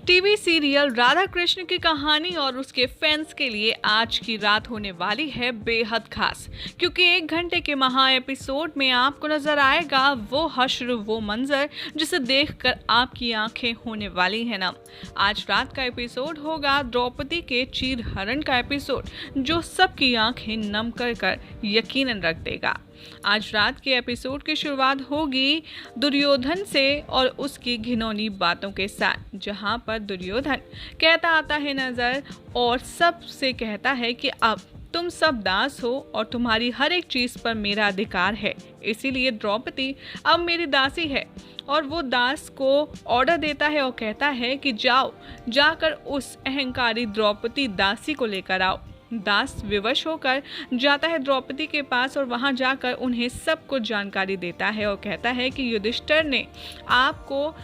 TV serial Radha Krishna की कहानी और उसके फैंस के लिए आज की रात होने वाली है बेहद खास, क्योंकि 1 घंटे के महा एपिसोड में आपको नजर आएगा वो हश्र, वो मंजर जिसे देखकर आपकी आंखें होने वाली है नम। आज रात का एपिसोड होगा द्रौपदी के चीरहरण का एपिसोड, जो सबकी आंखें नम कर यकीनन रख देगा। आज रात के एपिसोड की शुरुआत होगी दुर्योधन से और उसकी घिनौनी बातों के साथ, जहां पर दुर्योधन कहता आता है नजर और सबसे कहता है कि अब तुम सब दास हो और तुम्हारी हर एक चीज पर मेरा अधिकार है, इसीलिए द्रौपदी अब मेरी दासी है। और वो दास को ऑर्डर देता है और कहता है कि जाओ, जाकर उस अहंकारी द्रौपदी दासी को लेकर आओ। दास विवश होकर जाता है द्रौपदी के पास और वहां जाकर उन्हें सब कुछ जानकारी देता है और कहता है कि युधिष्ठिर ने आपको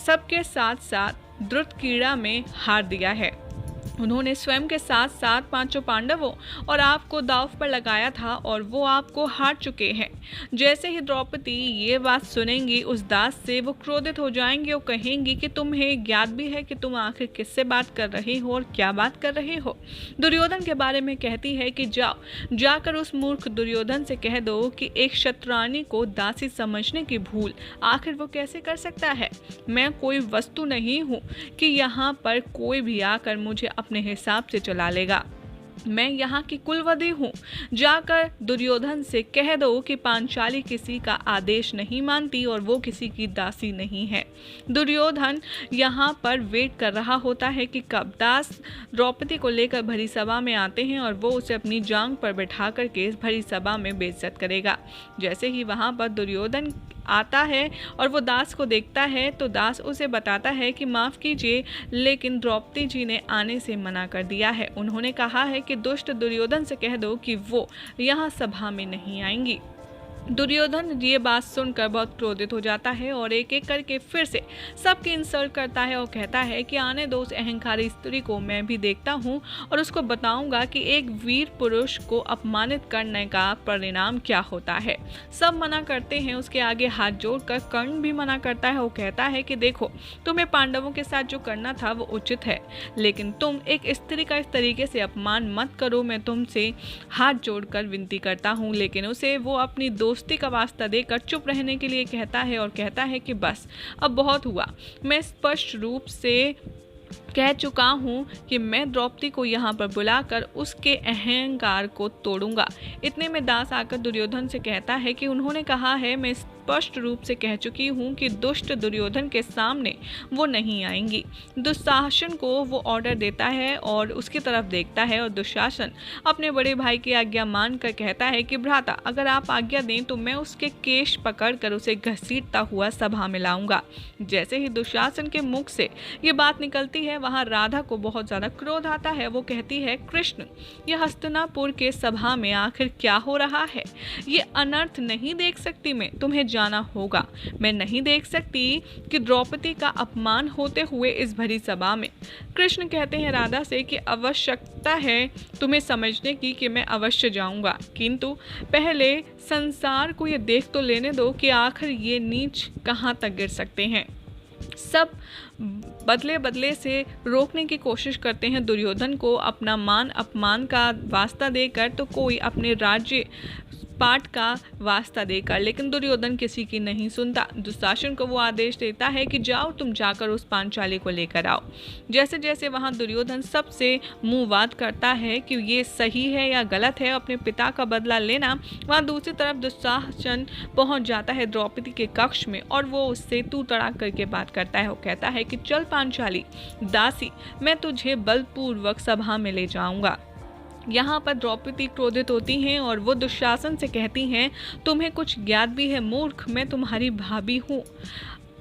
सबके साथ साथ द्रुतक्रीड़ा में हार दिया है। उन्होंने स्वयं के साथ साथ 5 पांडवों और आपको दांव पर लगाया था और वो आपको हार चुके हैं। जैसे ही द्रौपदी ये बात सुनेंगी उस दास से, वो क्रोधित हो जाएंगी और कहेंगी कि तुम्हें ज्ञात भी है कि तुम आखिर किससे बात कर रहे हो और क्या बात कर रहे हो। दुर्योधन के बारे में कहती है कि जाकर उस मूर्ख दुर्योधन से कह दो कि एक शतरानी को दासी समझने की भूल आखिर वो कैसे कर सकता है। मैं कोई वस्तु नहीं हूँ कि यहाँ पर कोई भी आकर मुझे अपने हिसाब से चला लेगा। मैं यहाँ की कुलवधू हूँ। जाकर दुर्योधन से कह दो कि पांचाली किसी का आदेश नहीं मानती और वो किसी की दासी नहीं है। दुर्योधन यहाँ पर वेट कर रहा होता है कि कब दास द्रौपदी को लेकर भरी सभा में आते हैं और वो उसे अपनी जांग पर बैठा करके भरी सभा में बेइज्जत करेगा। जैसे ही वहाँ पर दुर्योधन आता है और वो दास को देखता है तो दास उसे बताता है कि माफ़ कीजिए, लेकिन द्रौपदी जी ने आने से मना कर दिया है। उन्होंने कहा है कि दुष्ट दुर्योधन से कह दो कि वो यहाँ सभा में नहीं आएंगी। दुर्योधन ये बात सुनकर बहुत क्रोधित हो जाता है और एक एक करके फिर से सबकी इंसल्ट करता है और कहता है कि आने दो उस अहंकारी स्त्री को, मैं भी देखता हूँ और उसको बताऊंगा कि एक वीर पुरुष को अपमानित करने का परिणाम क्या होता है। सब मना करते हैं, उसके आगे हाथ जोड़कर कर्ण भी मना करता है और कहता है कि देखो, तुम्हें पांडवों के साथ जो करना था वो उचित है, लेकिन तुम एक स्त्री का इस तरीके से अपमान मत करो। मैं तुमसे हाथ जोड़कर विनती करता हूँ। लेकिन उसे वो अपनी दोस्ती का वास्ता देकर चुप रहने के लिए कहता है और कहता है कि बस अब बहुत हुआ। मैं स्पष्ट रूप से कह चुका हूँ कि मैं द्रौपदी को यहाँ पर बुलाकर उसके अहंकार को तोड़ूंगा। इतने में दास आकर दुर्योधन से कहता है कि उन्होंने कहा है, मैं स्पष्ट रूप से कह चुकी हूँ कि दुष्ट दुर्योधन के सामने वो नहीं आएंगी। दुशासन को वो ऑर्डर देता है और उसकी तरफ देखता है और दुशासन अपने बड़े भाई की आज्ञा मानकर कहता है कि भ्राता, अगर आप आज्ञा दें तो मैं उसके केश पकड़कर उसे घसीटता हुआ सभा में लाऊंगा। जैसे ही दुशासन के मुख से ये बात निकलती है, वहां राधा को बहुत ज्यादा क्रोध आता है। वो कहती है, कृष्ण, ये हस्तिनापुर के सभा में आखिर क्या हो रहा है? ये अनर्थ नहीं देख सकती मैं, तुम्हें जाना होगा। मैं नहीं देख सकती कि द्रौपदी का अपमान होते हुए इस भरी सभा में। कृष्ण कहते हैं राधा से कि आवश्यकता है तुम्हें समझने की कि मैं अवश्य जाऊंगा, किंतु पहले संसार को ये देख तो लेने दो कि आखिर ये नीच कहाँ तक गिर सकते हैं। सब बदले बदले से रोकने की कोशिश करते हैं दुर्योधन को अपना मान अपमान का वास्ता देकर, तो कोई अपने राज्य पाठ का वास्ता देकर, लेकिन दुर्योधन किसी की नहीं सुनता। दुशासन को वो आदेश देता है कि जाओ, तुम जाकर उस पांचाली को लेकर आओ। जैसे जैसे वहां दुर्योधन सबसे मुंहवाद करता है कि ये सही है या गलत है अपने पिता का बदला लेना, वहां दूसरी तरफ दुशासन पहुंच जाता है द्रौपदी के कक्ष में और वो उससे तू तड़ाक करके बात करता है। वो कहता है कि चल पांचाली दासी, मैं तुझे बलपूर्वक सभा में ले जाऊंगा। यहाँ पर द्रौपदी क्रोधित होती हैं और वो दुशासन से कहती हैं, तुम्हें कुछ ज्ञात भी है मूर्ख, मैं तुम्हारी भाभी हूँ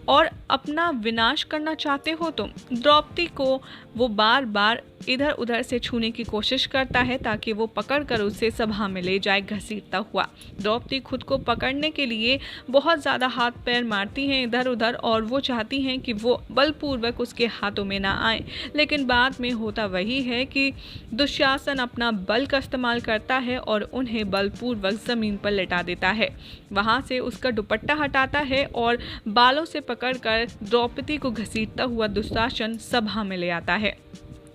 और अपना विनाश करना चाहते हो तुम। द्रौपदी को वो बार बार इधर उधर से छूने की कोशिश करता है ताकि वो पकड़कर उसे सभा में ले जाए घसीटता हुआ। द्रौपदी खुद को पकड़ने के लिए बहुत ज़्यादा हाथ पैर मारती हैं इधर उधर और वो चाहती हैं कि वो बलपूर्वक उसके हाथों में ना आए, लेकिन बाद में होता वही है कि दुशासन अपना बल का इस्तेमाल करता है और उन्हें बलपूर्वक ज़मीन पर लेटा देता है। वहाँ से उसका दुपट्टा हटाता है और बालों से पकड़कर द्रौपदी को घसीटता हुआ दुशासन सभा में ले आता है।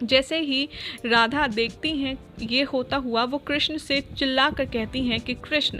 जैसे ही राधा देखती हैं ये होता हुआ, वो कृष्ण से चिल्लाकर कहती हैं कि कृष्ण,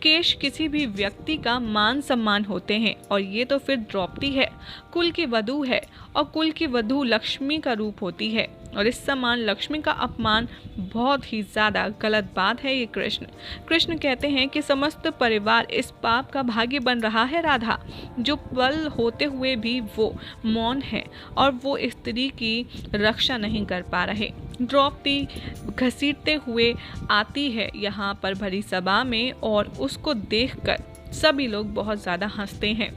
केश किसी भी व्यक्ति का मान सम्मान होते हैं और ये तो फिर द्रौपदी है, कुल की वधू है और कुल की वधू लक्ष्मी का रूप होती है और इस समान लक्ष्मी का अपमान बहुत ही ज़्यादा गलत बात है ये कृष्ण कहते हैं कि समस्त परिवार इस पाप का भागी बन रहा है राधा, जो बल होते हुए भी वो मौन है और वो स्त्री की रक्षा नहीं कर पा रहे। द्रौपदी घसीटते हुए आती है यहाँ पर भरी सभा में और उसको देखकर सभी लोग बहुत ज़्यादा हंसते हैं।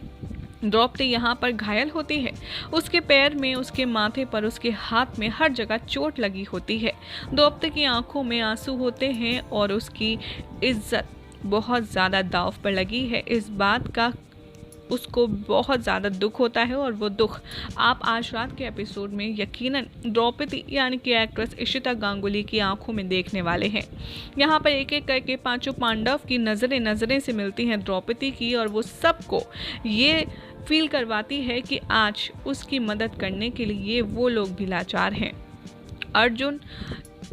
द्रौपदी यहाँ पर घायल होती है, उसके पैर में, उसके माथे पर, उसके हाथ में हर जगह चोट लगी होती है। द्रौपदी की आंखों में आंसू होते हैं और उसकी इज्जत बहुत ज़्यादा दांव पर लगी है। इस बात का उसको बहुत ज़्यादा दुख होता है और वो दुख आप आज रात के एपिसोड में यकीनन द्रौपदी यानी कि एक्ट्रेस इशिता गांगुली की आंखों में देखने वाले हैं। यहाँ पर एक एक करके पांचों पांडव की नज़रें से मिलती हैं द्रौपदी की और वो सबको ये फील करवाती है कि आज उसकी मदद करने के लिए वो लोग भी लाचार हैं। अर्जुन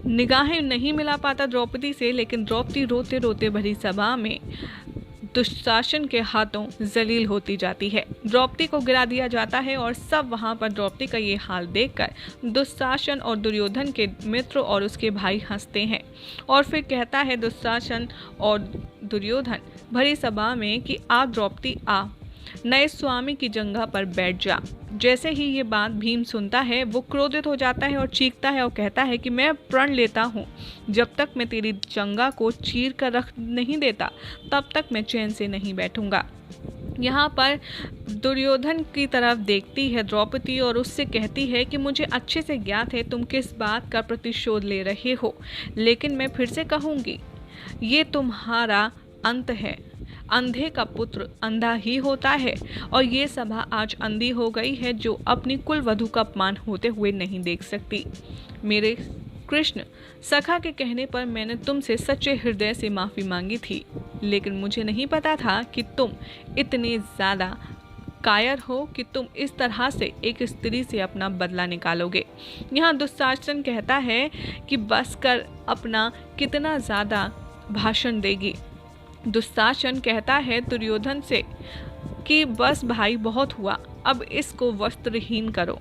निगाहें नहीं मिला पाता द्रौपदी से, लेकिन द्रौपदी रोते रोते भरी सभा में दुशासन के हाथों जलील होती जाती है। द्रौपदी को गिरा दिया जाता है और सब वहां पर द्रौपदी का ये हाल देखकर दुशासन और दुर्योधन के मित्र और उसके भाई हंसते हैं और फिर कहता है दुशासन और दुर्योधन भरी सभा में कि आ द्रौपदी आ, नए स्वामी की जंघा पर बैठ जा। जैसे ही ये बात भीम सुनता है वो क्रोधित हो जाता है और चीखता है और कहता है कि मैं प्रण लेता हूँ, जब तक मैं तेरी जंघा को चीर कर रख नहीं देता तब तक मैं चैन से नहीं बैठूंगा। यहाँ पर दुर्योधन की तरफ देखती है द्रौपदी और उससे कहती है कि मुझे अच्छे से ज्ञात है तुम किस बात का प्रतिशोध ले रहे हो, लेकिन मैं फिर से कहूँगी ये तुम्हारा अंत है। अंधे का पुत्र अंधा ही होता है और ये सभा आज अंधी हो गई है जो अपनी कुल वधू का अपमान होते हुए नहीं देख सकती। मेरे कृष्ण, सखा के कहने पर मैंने तुमसे सच्चे हृदय से माफ़ी मांगी थी, लेकिन मुझे नहीं पता था कि तुम इतने ज़्यादा कायर हो कि तुम इस तरह से एक स्त्री से अपना बदला निकालोगे। यहाँ दुशासन कहता है कि बस कर, अपना कितना ज़्यादा भाषण देगी। दुशासन कहता है दुर्योधन से कि बस भाई बहुत हुआ, अब इसको वस्त्रहीन करो।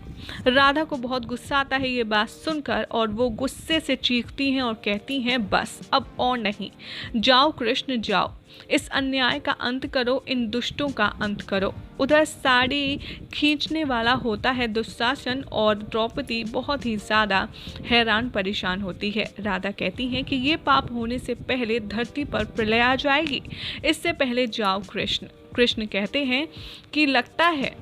राधा को बहुत गुस्सा आता है ये बात सुनकर और वो गुस्से से चीखती हैं और कहती हैं बस अब और नहीं, जाओ कृष्ण जाओ, इस अन्याय का अंत करो, इन दुष्टों का अंत करो। उधर साड़ी खींचने वाला होता है दुशासन और द्रौपदी बहुत ही ज़्यादा हैरान परेशान होती है। राधा कहती हैं कि ये पाप होने से पहले धरती पर प्रलय आ जाएगी, इससे पहले जाओ कृष्ण। कृष्ण कहते हैं कि लगता है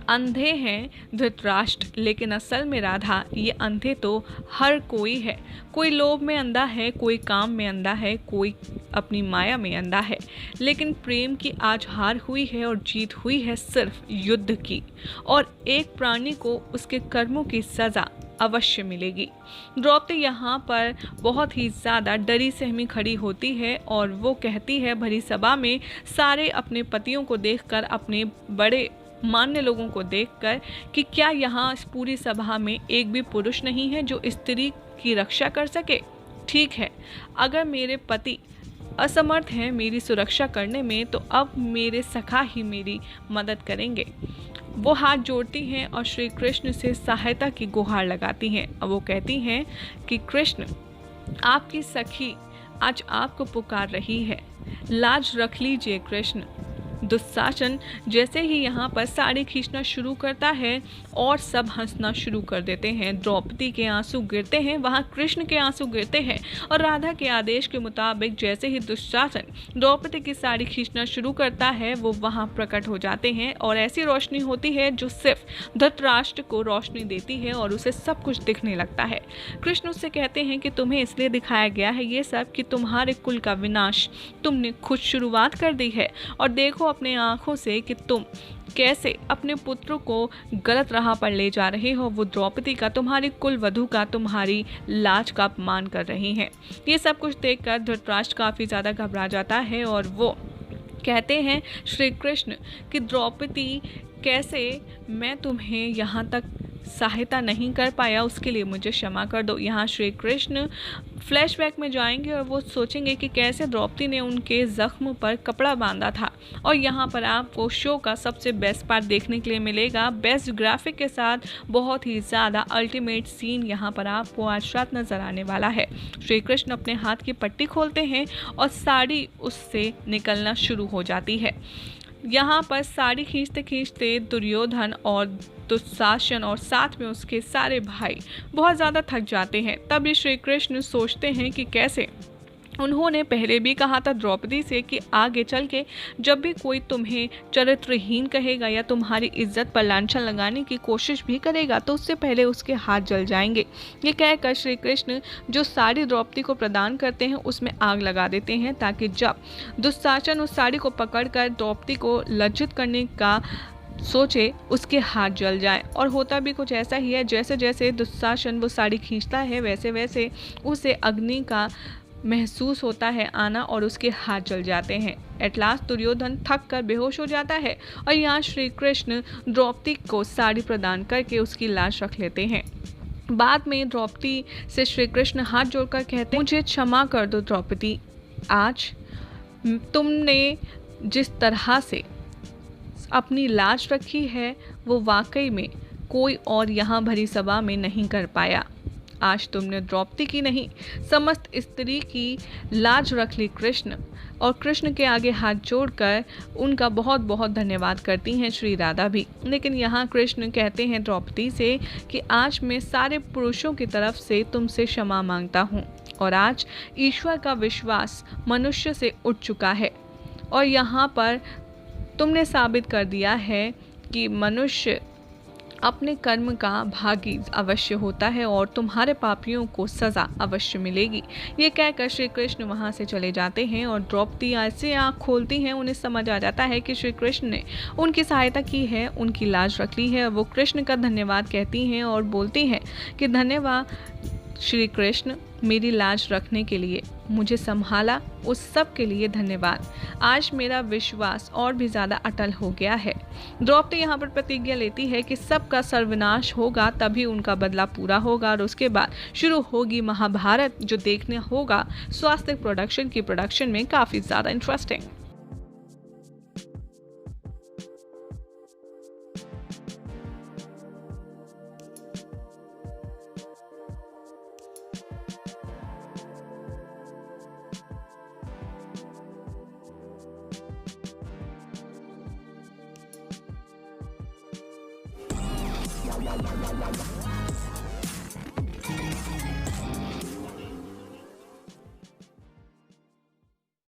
अंधे हैं धृतराष्ट्र, लेकिन असल में राधा ये अंधे तो हर कोई है। कोई लोभ में अंधा है, कोई काम में अंधा है, कोई अपनी माया में अंधा है, लेकिन प्रेम की आज हार हुई है और जीत हुई है सिर्फ युद्ध की, और एक प्राणी को उसके कर्मों की सज़ा अवश्य मिलेगी। द्रौपदी यहाँ पर बहुत ही ज़्यादा डरी सहमी खड़ी होती है और वो कहती है भरी सभा में सारे अपने पतियों को देखकर, अपने बड़े मान्य लोगों को देखकर कि क्या यहाँ इस पूरी सभा में एक भी पुरुष नहीं है जो स्त्री की रक्षा कर सके। ठीक है, अगर मेरे पति असमर्थ हैं मेरी सुरक्षा करने में तो अब मेरे सखा ही मेरी मदद करेंगे। वो हाथ जोड़ती हैं और श्री कृष्ण से सहायता की गुहार लगाती हैं। अब वो कहती हैं कि कृष्ण, आपकी सखी आज आपको पुकार रही है, लाज रख लीजिए कृष्ण। दुशासन जैसे ही यहाँ पर साड़ी खींचना शुरू करता है और सब हंसना शुरू कर देते हैं। द्रौपदी के आंसू गिरते हैं, वहाँ कृष्ण के आंसू गिरते हैं और राधा के आदेश के मुताबिक जैसे ही दुशासन द्रौपदी की साड़ी खींचना शुरू करता है वो वहाँ प्रकट हो जाते हैं और ऐसी रोशनी होती है जो सिर्फ धृतराष्ट्र को रोशनी देती है और उसे सब कुछ दिखने लगता है। कृष्ण उससे कहते हैं कि तुम्हें इसलिए दिखाया गया है ये सब कि तुम्हारे कुल का विनाश तुमने खुद शुरुआत कर दी है और देखो अपने आंखों से कि तुम कैसे अपने पुत्र को गलत राह पर ले जा रहे हो। वो द्रौपदी का, तुम्हारी कुल वधू का, तुम्हारी लाज का अपमान कर रही हैं। ये सब कुछ देखकर धृतराष्ट्र काफ़ी ज़्यादा घबरा जाता है और वो कहते हैं श्री कृष्ण कि द्रौपदी कैसे मैं तुम्हें यहाँ तक सहायता नहीं कर पाया, उसके लिए मुझे क्षमा कर दो। यहाँ श्री कृष्ण फ्लैशबैक में जाएंगे और वो सोचेंगे कि कैसे द्रौपदी ने उनके जख्म पर कपड़ा बांधा था। और यहाँ पर आपको शो का सबसे बेस्ट पार्ट देखने के लिए मिलेगा, बेस्ट ग्राफिक के साथ बहुत ही ज़्यादा अल्टीमेट सीन यहाँ पर आपको आज रात नज़र आने वाला है। श्री कृष्ण अपने हाथ की पट्टी खोलते हैं और साड़ी उससे निकलना शुरू हो जाती है। यहाँ पर साड़ी खींचते खींचते दुर्योधन और दुशासन और साथ में उसके सारे भाई बहुत ज़्यादा थक जाते हैं। तभी श्री कृष्ण सोचते हैं कि कैसे उन्होंने पहले भी कहा था द्रौपदी से कि आगे चल के जब भी कोई तुम्हें चरित्रहीन कहेगा या तुम्हारी इज्जत पर लांछन लगाने की कोशिश भी करेगा तो उससे पहले उसके हाथ जल जाएंगे। ये कहकर श्री कृष्ण जो साड़ी द्रौपदी को प्रदान करते हैं उसमें आग लगा देते हैं ताकि जब दुशासन उस साड़ी को पकड़कर द्रौपदी को लज्जित करने का सोचे उसके हाथ जल जाए। और होता भी कुछ ऐसा ही है, जैसे जैसे दुशासन वो साड़ी खींचता है वैसे वैसे उसे अग्नि का महसूस होता है आना और उसके हाथ जल जाते हैं। एट लास्ट दुर्योधन थक कर बेहोश हो जाता है और यहाँ श्री कृष्ण द्रौपदी को साड़ी प्रदान करके उसकी लाश रख लेते हैं। बाद में द्रौपदी से श्री कृष्ण हाथ जोड़कर कहते हैं मुझे क्षमा कर दो द्रौपदी, आज तुमने जिस तरह से अपनी लाज रखी है वो वाकई में कोई और यहाँ भरी सभा में नहीं कर पाया। आज तुमने द्रौपदी की नहीं समस्त स्त्री की लाज रख ली कृष्ण। और कृष्ण के आगे हाथ जोड़कर उनका बहुत बहुत धन्यवाद करती हैं श्री राधा भी। लेकिन यहाँ कृष्ण कहते हैं द्रौपदी से कि आज मैं सारे पुरुषों की तरफ से तुमसे क्षमा मांगता हूँ और आज ईश्वर का विश्वास मनुष्य से उठ चुका है और यहाँ पर तुमने साबित कर दिया है कि मनुष्य अपने कर्म का भागी अवश्य होता है और तुम्हारे पापियों को सज़ा अवश्य मिलेगी। ये कहकर श्री कृष्ण वहाँ से चले जाते हैं और द्रौपदी ऐसे आँख खोलती हैं उन्हें समझ आ जाता है कि श्री कृष्ण ने उनकी सहायता की है, उनकी लाज रख ली है। वो कृष्ण का धन्यवाद कहती हैं और बोलती हैं कि धन्यवाद श्री कृष्ण, मेरी लाज रखने के लिए, मुझे संभाला, उस सब के लिए धन्यवाद। आज मेरा विश्वास और भी ज़्यादा अटल हो गया है। द्रौपदी यहाँ पर प्रतिज्ञा लेती है कि सबका सर्वनाश होगा तभी उनका बदला पूरा होगा और उसके बाद शुरू होगी महाभारत, जो देखने होगा स्वास्तिक प्रोडक्शन की प्रोडक्शन में काफ़ी ज़्यादा interesting. La la la la la.